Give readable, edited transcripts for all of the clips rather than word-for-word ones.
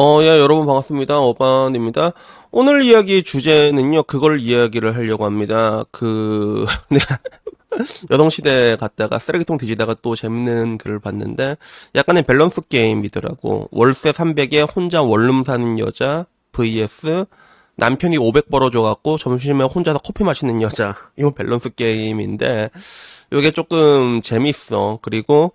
여러분 반갑습니다. 어반입니다. 오늘 이야기 주제는요, 그걸 이야기를 하려고 합니다. 네, 여성시대 갔다가 쓰레기통 뒤지다가 또 재밌는 글을 봤는데, 약간의 밸런스 게임이더라고. 월세 300에 혼자 원룸 사는 여자, vs 남편이 500 벌어줘갖고 점심에 혼자서 커피 마시는 여자. 이거 밸런스 게임인데, 이게 조금 재밌어. 그리고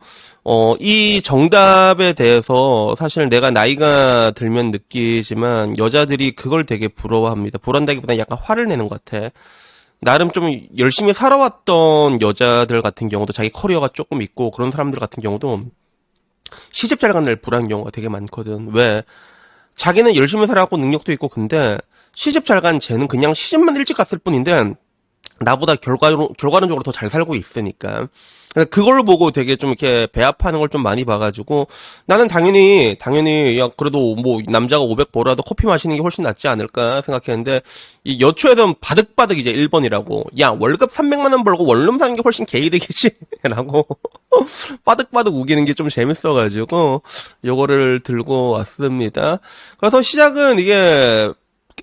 이 정답에 대해서 사실 내가 나이가 들면 느끼지만 여자들이 그걸 되게 부러워합니다. 부러운다기보다 약간 화를 내는 것 같아. 나름 좀 열심히 살아왔던 여자들 같은 경우도 자기 커리어가 조금 있고 그런 사람들 같은 경우도 시집 잘 가는 날 불안한 경우가 되게 많거든. 왜? 자기는 열심히 살아왔고 능력도 있고 근데 시집 잘 간 쟤는 그냥 시집만 일찍 갔을 뿐인데 나보다 결과론적으로 더 잘 살고 있으니까. 그걸 보고 되게 좀 이렇게 배합하는 걸 좀 많이 봐가지고, 나는 당연히, 야, 그래도 뭐, 남자가 500 벌어도 커피 마시는 게 훨씬 낫지 않을까 생각했는데, 이 여초에는 바득바득 이제 1번이라고. 야, 월급 300만 원 벌고 원룸 사는 게 훨씬 개이득이지? 라고. 바득바득 우기는 게 좀 재밌어가지고, 요거를 들고 왔습니다. 그래서 시작은 이게,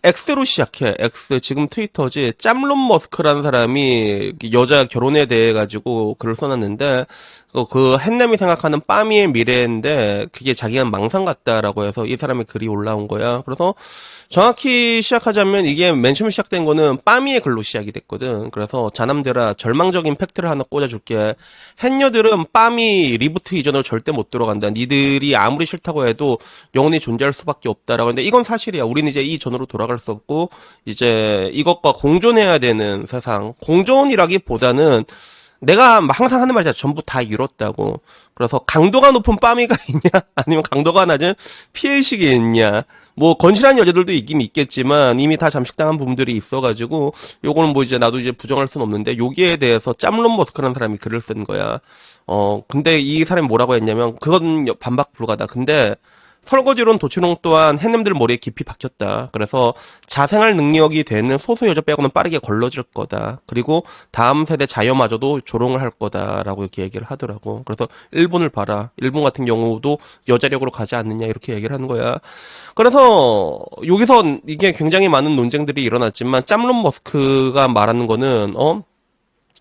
X로 시작해. X 지금 트위터지. 짬론 머스크라는 사람이 여자 결혼에 대해 가지고 글을 써놨는데 그 햇남이 생각하는 빠미의 미래인데 그게 자기가 망상 같다라고 해서 이 사람의 글이 올라온 거야. 그래서 정확히 시작하자면 이게 맨 처음 시작된 거는 빠미의 글로 시작이 됐거든. 그래서 자남들아 절망적인 팩트를 하나 꽂아줄게. 햇녀들은 빠미 리부트 이전으로 절대 못 들어간다. 니들이 아무리 싫다고 해도 영원히 존재할 수밖에 없다라고 하는데 이건 사실이야. 우리는 이제 이 전으로 돌아갈 수 없고 이제 이것과 공존해야 되는 세상. 공존이라기보다는 내가 항상 하는 말이잖아. 전부 다 이뤘다고. 그래서 강도가 높은 빠미가 있냐? 아니면 강도가 낮은 피해의식이 있냐? 뭐 건실한 여자들도 있긴 있겠지만 이미 다 잠식당한 부분들이 있어가지고 요거는 뭐 이제 나도 이제 부정할 순 없는데 여기에 대해서 짬론 머스크라는 사람이 글을 쓴 거야. 근데 이 사람이 뭐라고 했냐면 그건 반박 불가다. 근데 설거지론 도치롱 또한 해남들 머리에 깊이 박혔다. 그래서 자생할 능력이 되는 소수 여자 빼고는 빠르게 걸러질 거다. 그리고 다음 세대 자녀마저도 조롱을 할 거다라고 이렇게 얘기를 하더라고. 그래서 일본을 봐라. 일본 같은 경우도 여자력으로 가지 않느냐 이렇게 얘기를 하는 거야. 그래서 여기서 이게 굉장히 많은 논쟁들이 일어났지만 짬론 머스크가 말하는 거는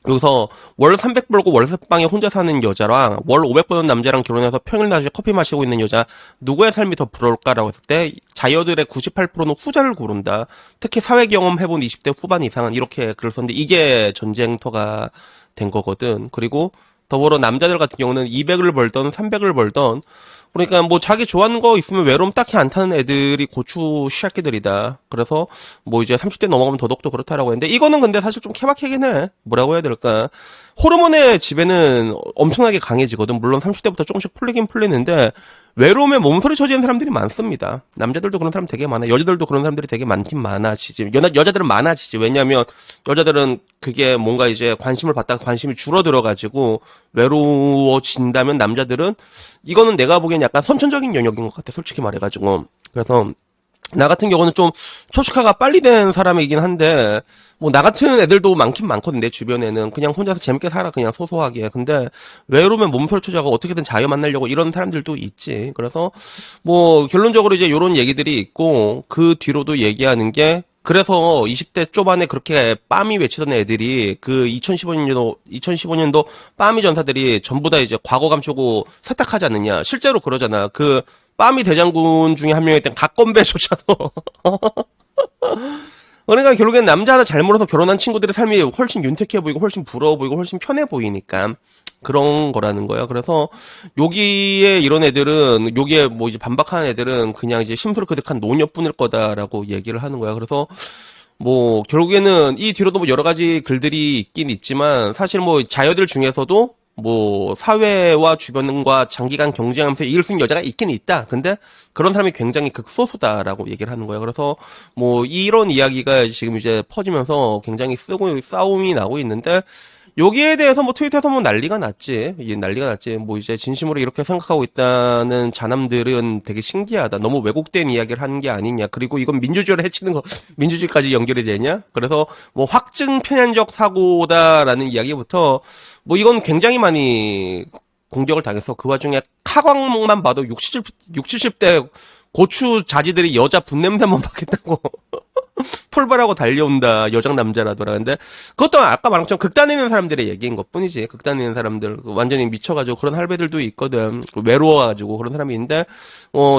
여기서 월 300 벌고 월세방에 혼자 사는 여자랑 월 500 버는 남자랑 결혼해서 평일 낮에 커피 마시고 있는 여자 누구의 삶이 더 부러울까라고 했을 때 자녀들의 98%는 후자를 고른다. 특히 사회 경험 해본 20대 후반 이상은 이렇게 글을 썼는데 이게 전쟁터가 된 거거든. 그리고 더불어 남자들 같은 경우는 200을 벌던 300을 벌던 그러니까 뭐 자기 좋아하는 거 있으면 외로움 딱히 안 타는 애들이 고추 시작기들이다. 그래서 뭐 이제 30대 넘어가면 더더욱더 그렇다라고 했는데 이거는 근데 사실 좀 케바케긴 해. 뭐라고 해야 될까? 호르몬의 지배는 엄청나게 강해지거든. 물론 30대부터 조금씩 풀리긴 풀리는데 외로움에 몸서리 쳐지는 사람들이 많습니다. 남자들도 그런 사람 되게 많아. 여자들도 그런 사람들이 되게 많긴 많아지지. 여자들은 많아지지. 왜냐면 여자들은 그게 뭔가 이제 관심을 받다가 관심이 줄어들어가지고 외로워진다면 남자들은 이거는 내가 보기엔 약간 선천적인 영역인 것 같아. 솔직히 말해가지고. 그래서 나 같은 경우는 좀 초식화가 빨리 된 사람이긴 한데 뭐 나 같은 애들도 많긴 많거든. 내 주변에는 그냥 혼자서 재밌게 살아 그냥 소소하게. 근데 외로우면 몸서리 쳐자고 어떻게든 자유 만나려고 이런 사람들도 있지. 그래서 뭐 결론적으로 이제 요런 얘기들이 있고 그 뒤로도 얘기하는 게 그래서 20대 초반에 그렇게 빠미 외치던 애들이 그 2015년도 빠미 전사들이 전부 다 이제 과거 감추고 세탁하지 않느냐. 실제로 그러잖아. 그 빠미 대장군 중에 한 명이었던 각건배조차도 그러니까 결국엔 남자 하나 잘 몰아서 결혼한 친구들의 삶이 훨씬 윤택해 보이고 훨씬 부러워 보이고 훨씬 편해 보이니까 그런 거라는 거야. 그래서 여기에 이런 애들은 여기에 뭐 이제 반박하는 애들은 그냥 이제 심술을 그득한 노녀뿐일 거다라고 얘기를 하는 거야. 그래서 뭐 결국에는 이 뒤로도 뭐 여러 가지 글들이 있긴 있지만 사실 뭐 자녀들 중에서도 뭐 사회와 주변과 장기간 경쟁하면서 이길 수 있는 여자가 있긴 있다. 근데 그런 사람이 굉장히 극소수다라고 얘기를 하는 거예요. 그래서 뭐 이런 이야기가 지금 이제 퍼지면서 굉장히 쓰고 싸움이 나고 있는데 여기에 대해서 뭐 트위터에서 뭐 난리가 났지. 이게 난리가 났지. 뭐 이제 진심으로 이렇게 생각하고 있다는 자남들은 되게 신기하다. 너무 왜곡된 이야기를 하는 게 아니냐. 그리고 이건 민주주의를 해치는 거, 민주주의까지 연결이 되냐? 그래서 뭐 확증 편향적 사고다라는 이야기부터 뭐 이건 굉장히 많이 공격을 당해서 그 와중에 카광만 봐도 60, 70대 고추 자지들이 여자 분냄새만 맡겠다고 풀발하고 달려온다. 여장 남자라더라. 근데 그것도 아까 말한 것처럼 극단에 있는 사람들의 얘기인 것뿐이지. 극단에 있는 사람들 완전히 미쳐가지고 그런 할배들도 있거든. 외로워가지고 그런 사람이 있는데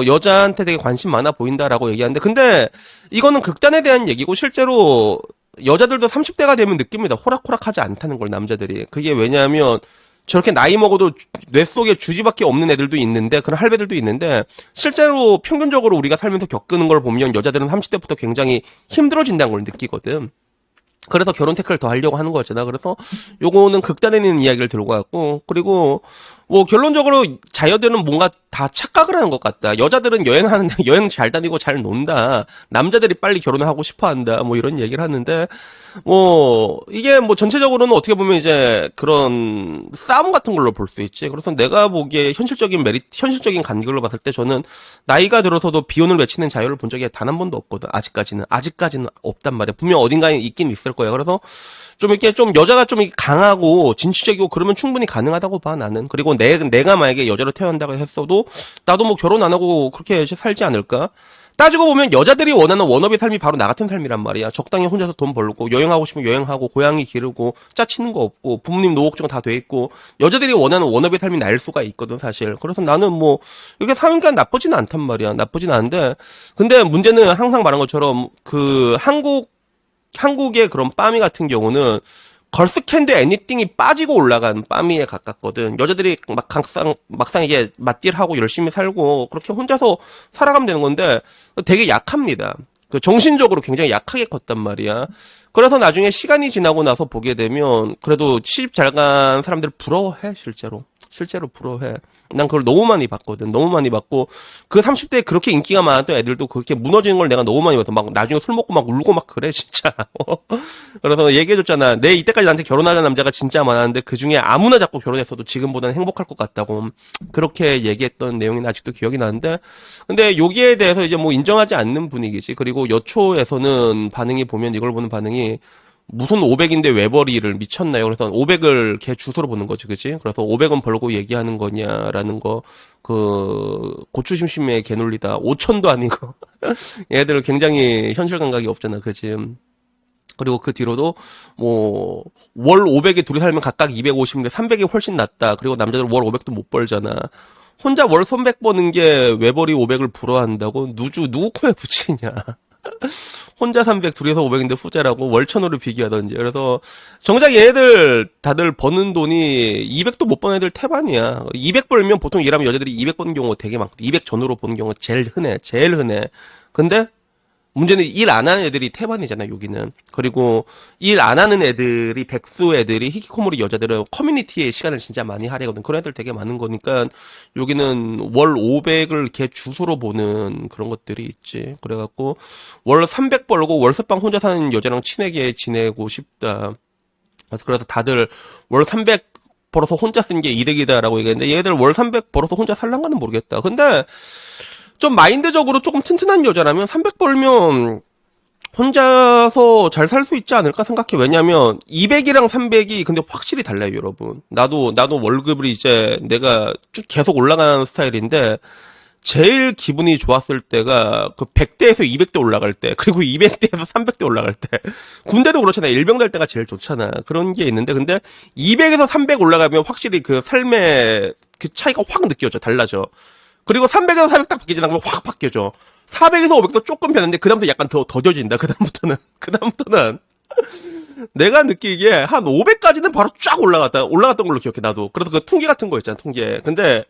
여자한테 되게 관심 많아 보인다라고 얘기하는데 근데 이거는 극단에 대한 얘기고 실제로 여자들도 30대가 되면 느낍니다. 호락호락하지 않다는 걸 남자들이. 그게 왜냐하면 저렇게 나이 먹어도 뇌 속에 주지밖에 없는 애들도 있는데 그런 할배들도 있는데 실제로 평균적으로 우리가 살면서 겪는 걸 보면 여자들은 30대부터 굉장히 힘들어진다는 걸 느끼거든. 그래서 결혼 태클을 더 하려고 하는 거잖아. 그래서 요거는 극단에 있는 이야기를 들고 왔고 그리고 뭐 결론적으로 자여들은 뭔가 다 착각을 하는 것 같다. 여자들은 여행하는데 여행 잘 다니고 잘 논다. 남자들이 빨리 결혼을 하고 싶어 한다. 뭐 이런 얘기를 하는데 뭐 이게 뭐 전체적으로는 어떻게 보면 이제 그런 싸움 같은 걸로 볼 수 있지. 그래서 내가 보기에 현실적인 관계로 봤을 때 저는 나이가 들어서도 비혼을 외치는 자유를 본 적이 단 한 번도 없거든. 아직까지는 없단 말이야. 분명 어딘가에 있긴 있을 거야. 그래서 좀 이렇게 좀 여자가 좀 강하고 진취적이고 그러면 충분히 가능하다고 봐 나는. 그리고 내가 만약에 여자로 태어난다고 했어도 나도 뭐 결혼 안 하고 그렇게 살지 않을까? 따지고 보면 여자들이 원하는 워너비 삶이 바로 나 같은 삶이란 말이야. 적당히 혼자서 돈 벌고 여행하고 싶으면 여행하고 고양이 기르고 짜치는 거 없고 부모님 노후증 다 돼 있고 여자들이 원하는 워너비 삶이 나일 수가 있거든 사실. 그래서 나는 뭐 이게 사니까 나쁘진 않단 말이야. 나쁘진 않은데 근데 문제는 항상 말한 것처럼 그 한국의 그런 빠미 같은 경우는 걸스캔드 애니띵이 빠지고 올라간 빠미에 가깝거든. 여자들이 막상 이게 맞딜하고 열심히 살고 그렇게 혼자서 살아가면 되는 건데 되게 약합니다. 그 정신적으로 굉장히 약하게 컸단 말이야. 그래서 나중에 시간이 지나고 나서 보게 되면 그래도 시집 잘 간 사람들 부러워해 실제로 부러워해. 난 그걸 너무 많이 봤거든. 너무 많이 봤고 그 30대에 그렇게 인기가 많았던 애들도 그렇게 무너지는 걸 내가 너무 많이 봐서 막 나중에 술 먹고 막 울고 막 그래 진짜. 그래서 얘기해줬잖아. 내 이때까지 나한테 결혼하자는 남자가 진짜 많았는데 그 중에 아무나 잡고 결혼했어도 지금보다는 행복할 것 같다고 그렇게 얘기했던 내용이 아직도 기억이 나는데 근데 여기에 대해서 이제 뭐 인정하지 않는 분위기지. 그리고 여초에서는 반응이 보면 이걸 보는 반응이 무슨 500인데 왜 버리를 미쳤나요? 그래서 500을 걔 주소로 보는 거지, 그지? 그래서 500원 벌고 얘기하는 거냐라는 거, 고추심심의 개논리다. 5천도 아니고. 얘들 굉장히 현실 감각이 없잖아, 그지? 그리고 그 뒤로도, 뭐, 월 500에 둘이 살면 각각 250인데 300이 훨씬 낫다. 그리고 남자들 월 500도 못 벌잖아. 혼자 월 300 버는 게 외벌이 500을 부러워한다고? 누구 코에 붙이냐. 혼자 300, 둘이서 500인데 후자라고 월천으로 비교하던지. 그래서 정작 얘들 다들 버는 돈이 200도 못 버는 애들 태반이야. 200 벌면 보통 일하면 여자들이 200 버는 경우가 되게 많거든. 200 전후로 버는 경우가 제일 흔해. 근데 문제는 일 안 하는 애들이 태반이잖아, 여기는. 그리고 일 안 하는 애들이, 백수 애들이, 히키코모리 여자들은 커뮤니티에 시간을 진짜 많이 할애거든. 그런 애들 되게 많은 거니까, 여기는 월 500을 걔 주소로 보는 그런 것들이 있지. 그래갖고, 월 300 벌고 월세방 혼자 사는 여자랑 친하게 지내고 싶다. 그래서 다들 월 300 벌어서 혼자 쓴 게 이득이다라고 얘기했는데, 얘들 월 300 벌어서 혼자 살란가는 모르겠다. 근데, 좀 마인드적으로 조금 튼튼한 여자라면 300 벌면 혼자서 잘 살 수 있지 않을까 생각해. 왜냐면 200이랑 300이 근데 확실히 달라요, 여러분. 나도 월급이 이제 내가 쭉 계속 올라가는 스타일인데 제일 기분이 좋았을 때가 그 100대에서 200대 올라갈 때, 그리고 200대에서 300대 올라갈 때. 군대도 그렇잖아. 일병 될 때가 제일 좋잖아. 그런 게 있는데 근데 200에서 300 올라가면 확실히 그 삶의 그 차이가 확 느껴져. 달라져. 그리고 300에서 400 딱 바뀌지 않으면 확 바뀌어져. 400에서 500도 조금 변했는데 그다음부터 약간 더 져진다. 그다음부터는 내가 느끼기에 한 500까지는 바로 쫙 올라갔던 걸로 기억해 나도. 그래서 그 통계 같은 거 있잖아, 통계. 근데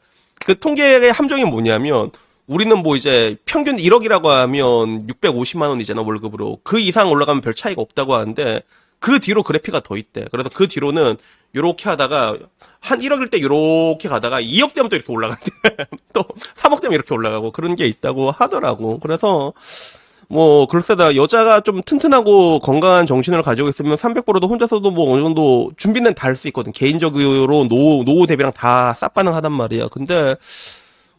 그 통계의 함정이 뭐냐면 우리는 뭐 이제 평균 1억이라고 하면 650만 원이잖아, 월급으로. 그 이상 올라가면 별 차이가 없다고 하는데 그 뒤로 그래프가 더 있대. 그래서 그 뒤로는 요렇게 하다가 한 1억일 때 요렇게 가다가 2억 되면 또 이렇게 올라간대. 또 3억 되면 이렇게 올라가고 그런 게 있다고 하더라고. 그래서 뭐 글쎄다, 여자가 좀 튼튼하고 건강한 정신을 가지고 있으면 300벌어도 혼자서도 뭐 어느 정도 준비는 다 할 수 있거든. 개인적으로 노후 대비랑 다 쌉 가능하단 말이야. 근데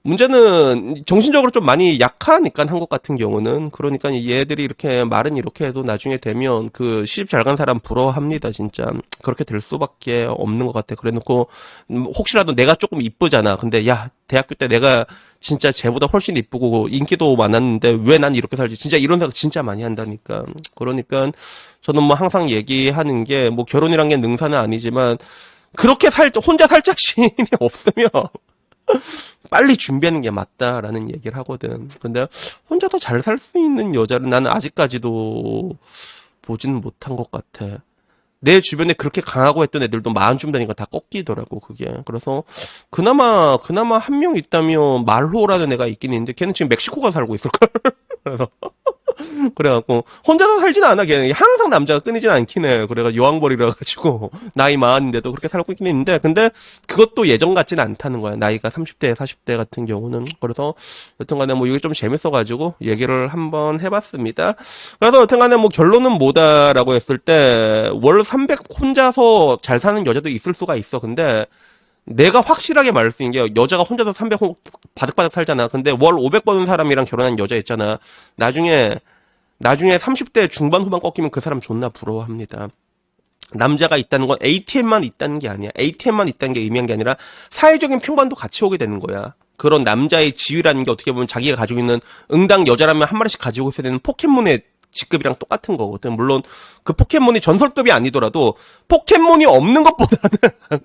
문제는 정신적으로 좀 많이 약하니까 한국 같은 경우는 그러니까 얘들이 이렇게 말은 이렇게 해도 나중에 되면 그 시집 잘 간 사람 부러워합니다 진짜 그렇게 될 수밖에 없는 것 같아 그래놓고 혹시라도 내가 조금 이쁘잖아 근데 야 대학교 때 내가 진짜 쟤보다 훨씬 이쁘고 인기도 많았는데 왜 난 이렇게 살지 진짜 이런 생각 진짜 많이 한다니까 그러니까 저는 뭐 항상 얘기하는 게 뭐 결혼이란 게 능사는 아니지만 그렇게 혼자 살 자신이 없으면 빨리 준비하는 게 맞다라는 얘기를 하거든. 근데 혼자서 잘 살 수 있는 여자를 나는 아직까지도 보지는 못한 것 같아. 내 주변에 그렇게 강하고 했던 애들도 마흔쯤 되니까 다 꺾이더라고, 그게. 그래서, 그나마 한 명 있다면, 말호라는 애가 있긴 있는데, 걔는 지금 멕시코가 살고 있을걸? 그래서, 그래갖고 혼자서 살진 않아 걔는 항상 남자가 끊이진 않긴 해 그래가 여왕벌이라 가지고 나이 많은데도 그렇게 살고 있긴 있는데 근데 그것도 예전 같지는 않다는 거야 나이가 30대 40대 같은 경우는 그래서 여튼간에 뭐 이게 좀 재밌어가지고 얘기를 한번 해봤습니다 그래서 여튼간에 뭐 결론은 뭐다라고 했을 때 월 300 혼자서 잘 사는 여자도 있을 수가 있어 근데 내가 확실하게 말할 수 있는 게 여자가 혼자서 300 바득바득 살잖아. 근데 월 500 버는 사람이랑 결혼한 여자 있잖아. 나중에 30대 중반 후반 꺾이면 그 사람 존나 부러워합니다. 남자가 있다는 건 ATM만 있다는 게 아니야. ATM만 있다는 게 의미한 게 아니라 사회적인 평판도 같이 오게 되는 거야. 그런 남자의 지위라는 게 어떻게 보면 자기가 가지고 있는 응당 여자라면 한 마리씩 가지고 있어야 되는 포켓몬의 직급이랑 똑같은 거거든. 물론 그 포켓몬이 전설급이 아니더라도 포켓몬이 없는 것보다는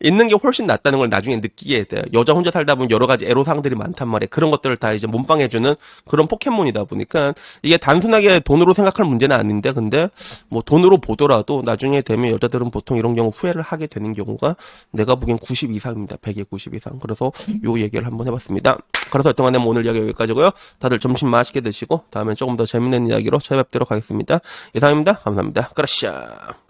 있는 게 훨씬 낫다는 걸 나중에 느끼게 돼. 여자 혼자 살다 보면 여러 가지 애로사항들이 많단 말이야. 그런 것들을 다 이제 몸빵해주는 그런 포켓몬이다 보니까 이게 단순하게 돈으로 생각할 문제는 아닌데 근데 뭐 돈으로 보더라도 나중에 되면 여자들은 보통 이런 경우 후회를 하게 되는 경우가 내가 보기엔 90 이상입니다. 100에 90 이상. 그래서 요 얘기를 한번 해봤습니다. 그래서 여튼간에 뭐 오늘 이야기 여기까지고요. 다들 점심 맛있게 드시고 다음에 조금 더 재밌는 이야기로 찾아뵙도록 하겠습니다. 이상입니다. 감사합니다. 그라시아.